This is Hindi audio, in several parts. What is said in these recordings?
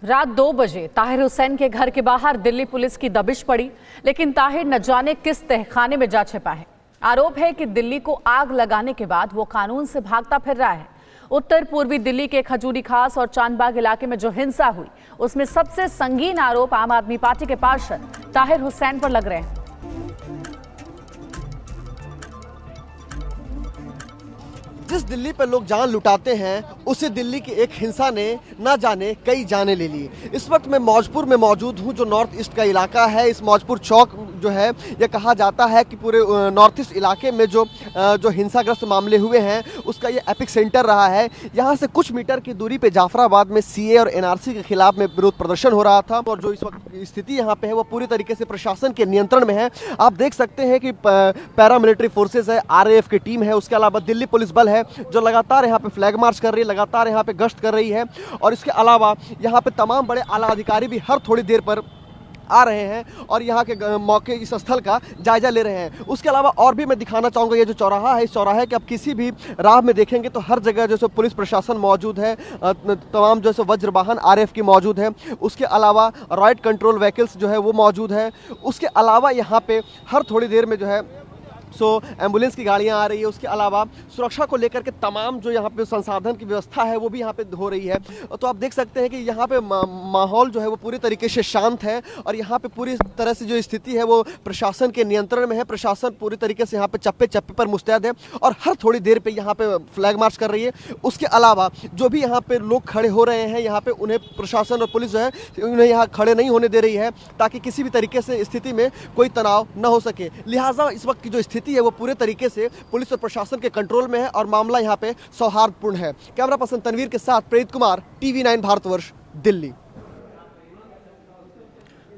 रात 2 बजे ताहिर हुसैन के घर के बाहर दिल्ली पुलिस की दबिश पड़ी, लेकिन ताहिर न जाने किस तहखाने में जा छिपा है। आरोप है कि दिल्ली को आग लगाने के बाद वो कानून से भागता फिर रहा है। उत्तर पूर्वी दिल्ली के खजूरी खास और चांदबाग इलाके में जो हिंसा हुई, उसमें सबसे संगीन आरोप आम आदमी पार्टी के पार्षद ताहिर हुसैन पर लग रहे हैं। जिस दिल्ली पर लोग जान लुटाते हैं, उसी दिल्ली की एक हिंसा ने ना जाने कई जाने ले ली। इस वक्त मैं मौजपुर में मौजूद हूं, जो नॉर्थ ईस्ट का इलाका है। इस मौजपुर चौक जो है, यह कहा जाता है कि पूरे नॉर्थ ईस्ट इलाके में जो हिंसाग्रस्त मामले हुए हैं, उसका ये एपिक सेंटर रहा है। यहाँ से कुछ मीटर की दूरी पे जाफराबाद में सीए और एनआरसी के खिलाफ में विरोध प्रदर्शन हो रहा था, और जो इस वक्त स्थिति यहाँ पे है वो पूरी तरीके से प्रशासन के नियंत्रण में है। आप देख सकते हैं कि पैरामिलिट्री फोर्सेज है, आरएएफ की टीम है, उसके अलावा दिल्ली पुलिस बल है जो लगातार यहाँ पे फ्लैग मार्च कर रही है, लगातार यहाँ पे गश्त कर रही है। और इसके अलावा यहाँ पे तमाम बड़े आला अधिकारी भी हर थोड़ी देर पर आ रहे हैं और यहाँ के मौके इस स्थल का जायजा ले रहे हैं। उसके अलावा और भी मैं दिखाना चाहूँगा, ये जो चौराहा है, इस चौराहे के आप किसी भी राह में देखेंगे तो हर जगह जैसे पुलिस प्रशासन मौजूद है, तमाम जैसे वज्र वाहन आरएएफ की मौजूद है। उसके अलावा राइट कंट्रोल व्हीकल्स जो है वो मौजूद है। उसके अलावा यहाँ पे हर थोड़ी देर में जो है एम्बुलेंस की गाड़ियां आ रही है। उसके अलावा सुरक्षा को लेकर के तमाम जो यहाँ पे संसाधन की व्यवस्था है वो भी यहाँ पे हो रही है। तो आप देख सकते हैं कि यहाँ पे माहौल जो है वो पूरी तरीके से शांत है और यहाँ पे पूरी तरह से जो स्थिति है वो प्रशासन के नियंत्रण में है। प्रशासन पूरी तरीके से यहाँ पे चप्पे चप्पे पर मुस्तैद है और हर थोड़ी देर पे यहाँ पे फ्लैग मार्च कर रही है। उसके अलावा जो भी यहाँ पे लोग खड़े हो रहे हैं, यहाँ पे उन्हें प्रशासन और पुलिस जो है उन्हें यहाँ खड़े नहीं होने दे रही है, ताकि किसी भी तरीके से स्थिति में कोई तनाव न हो सके। लिहाजा इस वक्त की जो स्थिति है वो पूरे तरीके से पुलिस और प्रशासन के कंट्रोल में है और मामला यहाँ पे सौहार्दपूर्ण है। कैमरा पर्सन तनवीर के साथ प्रेरित कुमार, TV9 भारतवर्ष, दिल्ली।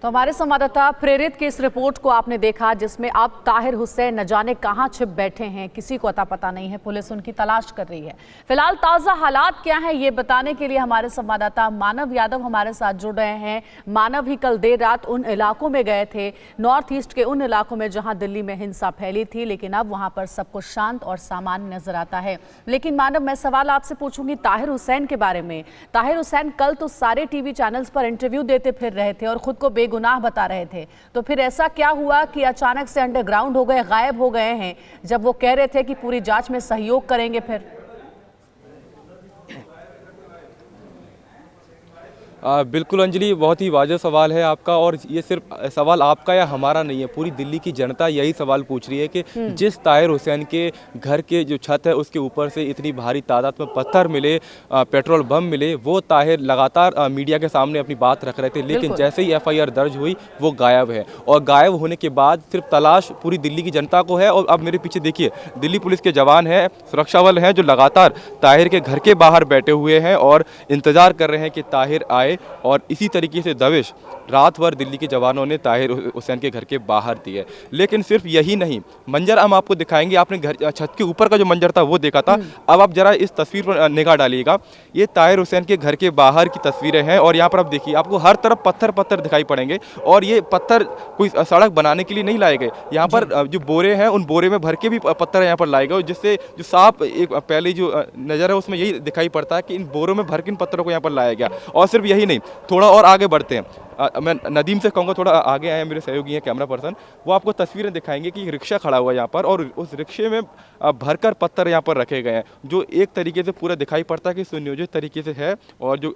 तो हमारे संवाददाता प्रेरित की इस रिपोर्ट को आपने देखा, जिसमें अब ताहिर हुसैन न जाने कहां छिप बैठे हैं, किसी को अता पता नहीं है। पुलिस उनकी तलाश कर रही है। फिलहाल ताज़ा हालात क्या हैं, ये बताने के लिए हमारे संवाददाता मानव यादव हमारे साथ जुड़ रहे हैं। मानव ही कल देर रात उन इलाकों में गए थे, नॉर्थ ईस्ट के उन इलाकों में जहां दिल्ली में हिंसा फैली थी, लेकिन अब वहां पर सब कुछ शांत और सामान्य नजर आता है। लेकिन मानव, मैं सवाल आपसे पूछूंगी ताहिर हुसैन के बारे में। ताहिर हुसैन कल तो सारे टीवी चैनल्स पर इंटरव्यू देते फिर रहे थे और खुद को गुनाह बता रहे थे, तो फिर ऐसा क्या हुआ कि अचानक से अंडरग्राउंड हो गए, गायब हो गए हैं, जब वो कह रहे थे कि पूरी जांच में सहयोग करेंगे? फिर बिल्कुल अंजलि, बहुत ही वाजिब सवाल है आपका, और ये सिर्फ सवाल आपका या हमारा नहीं है, पूरी दिल्ली की जनता यही सवाल पूछ रही है कि जिस ताहिर हुसैन के घर के जो छत है उसके ऊपर से इतनी भारी तादाद में पत्थर मिले, पेट्रोल बम मिले, वो ताहिर लगातार मीडिया के सामने अपनी बात रख रहे थे, लेकिन जैसे ही FIR दर्ज हुई वो गायब है। और गायब होने के बाद सिर्फ तलाश पूरी दिल्ली की जनता को है। और अब मेरे पीछे देखिए, दिल्ली पुलिस के जवान हैं, सुरक्षा बल हैं, जो लगातार ताहिर के घर के बाहर बैठे हुए हैं और इंतज़ार कर रहे हैं कि ताहिर आए। और इसी तरीके से दबिश रात भर दिल्ली के जवानों ने ताहिर हुसैन के घर के बाहर दी है। लेकिन सिर्फ यही नहीं, मंजर हम आपको दिखाएंगे। आपने घर छत के ऊपर का जो मंजर था वो देखा था, अब आप जरा इस तस्वीर पर निगाह डालिएगा। ये ताहिर हुसैन के घर के बाहर की तस्वीरें हैं और यहाँ पर आप देखिए, आपको हर तरफ पत्थर पत्थर दिखाई पड़ेंगे। और ये पत्थर कोई सड़क बनाने के लिए नहीं लाए गए, यहाँ पर जो बोरे हैं उन बोरे में भर के भी पत्थर यहाँ पर लाए गए, जिससे जो साफ एक पहले जो नज़र है उसमें यही दिखाई पड़ता है कि इन बोरों में भर के इन पत्थरों को यहाँ पर लाया गया। और सिर्फ यही नहीं, थोड़ा और आगे बढ़ते हैं। मैं नदीम से कहूँगा थोड़ा आगे आए, मेरे सहयोगी हैं कैमरा पर्सन, वो आपको तस्वीरें दिखाएंगे कि रिक्शा खड़ा हुआ है यहाँ पर और उस रिक्शे में भरकर पत्थर यहाँ पर रखे गए हैं, जो एक तरीके से पूरा दिखाई पड़ता है कि सुनियोजित तरीके से है। और जो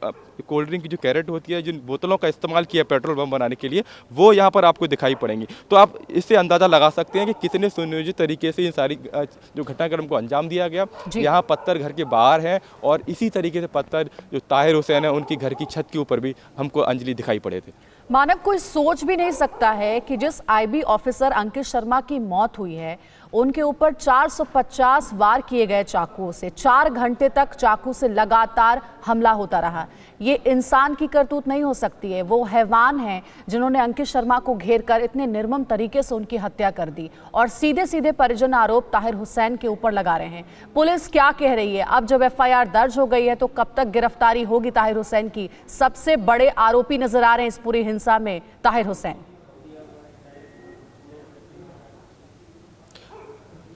कोल्ड ड्रिंक की जो कैरेट होती है, जिन बोतलों का इस्तेमाल किया पेट्रोल बम बनाने के लिए, वो यहाँ पर आपको दिखाई पड़ेंगी। तो आप इससे अंदाज़ा लगा सकते हैं कि कितने सुनियोजित तरीके से इन सारी जो घटनाक्रम को अंजाम दिया गया। यहाँ पत्थर घर के बाहर हैं और इसी तरीके से पत्थर जो ताहिर हुसैन है उनकी घर की छत के ऊपर भी हमको अंजलि दिखाई पड़े थे। मानव, कोई सोच भी नहीं सकता है कि जिस IB ऑफिसर अंकित शर्मा की मौत हुई है, उनके ऊपर 450 वार किए गए चाकुओं से, 4 घंटे तक चाकू से लगातार हमला होता रहा। ये इंसान की करतूत नहीं हो सकती है। वो हैवान हैं जिन्होंने अंकित शर्मा को घेर कर इतने निर्मम तरीके से उनकी हत्या कर दी, और सीधे सीधे परिजन आरोप ताहिर हुसैन के ऊपर लगा रहे हैं। पुलिस क्या कह रही है? अब जब FIR दर्ज हो गई है तो कब तक गिरफ्तारी होगी ताहिर हुसैन की? सबसे बड़े आरोपी नजर आ रहे हैं इस पूरी हिंसा में ताहिर हुसैन।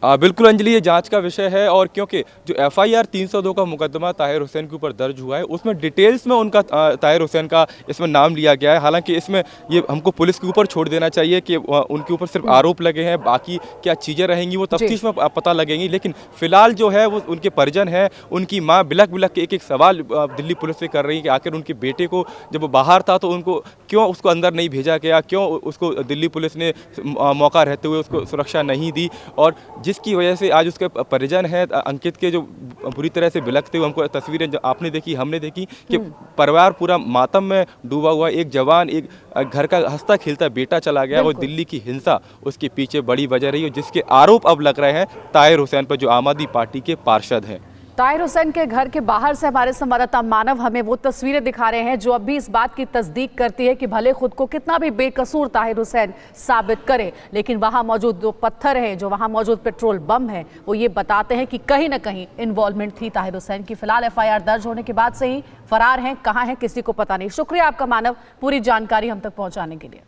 बिल्कुल अंजलि, ये जांच का विषय है। और क्योंकि जो FIR 302 का मुकदमा ताहिर हुसैन के ऊपर दर्ज हुआ है, उसमें डिटेल्स में उनका ताहिर हुसैन का इसमें नाम लिया गया है। हालांकि इसमें ये हमको पुलिस के ऊपर छोड़ देना चाहिए कि उनके ऊपर सिर्फ आरोप लगे हैं, बाकी क्या चीज़ें रहेंगी वो तफ्तीश में पता लगेंगी। लेकिन फिलहाल जो है वो उनके परिजन है, उनकी माँ बिलख बिलख के एक एक सवाल दिल्ली पुलिस से कर रही है कि आखिर उनके बेटे को जब वो बाहर था तो उनको क्यों उसको अंदर नहीं भेजा गया, क्यों उसको दिल्ली पुलिस ने मौका रहते हुए उसको सुरक्षा नहीं दी, और जिसकी वजह से आज उसके परिजन हैं अंकित के जो बुरी तरह से बिलखते हुए हमको तस्वीरें जो आपने देखी, हमने देखी कि परिवार पूरा मातम में डूबा हुआ। एक जवान, एक घर का हंसता खेलता बेटा चला गया और दिल्ली की हिंसा उसके पीछे बड़ी वजह रही है, जिसके आरोप अब लग रहे हैं ताहिर हुसैन पर, जो आम आदमी पार्टी के पार्षद हैं। ताहिर हुसैन के घर के बाहर से हमारे संवाददाता मानव हमें वो तस्वीरें दिखा रहे हैं जो अब भी इस बात की तस्दीक करती है कि भले खुद को कितना भी बेकसूर ताहिर हुसैन साबित करे, लेकिन वहां मौजूद जो पत्थर हैं, जो वहां मौजूद पेट्रोल बम है, वो ये बताते हैं कि कहीं ना कहीं इन्वॉल्वमेंट थी ताहिर हुसैन की। फिलहाल FIR दर्ज होने के बाद से ही फरार हैं, कहां हैं किसी को पता नहीं। शुक्रिया आपका मानव, पूरी जानकारी हम तक पहुंचाने के लिए।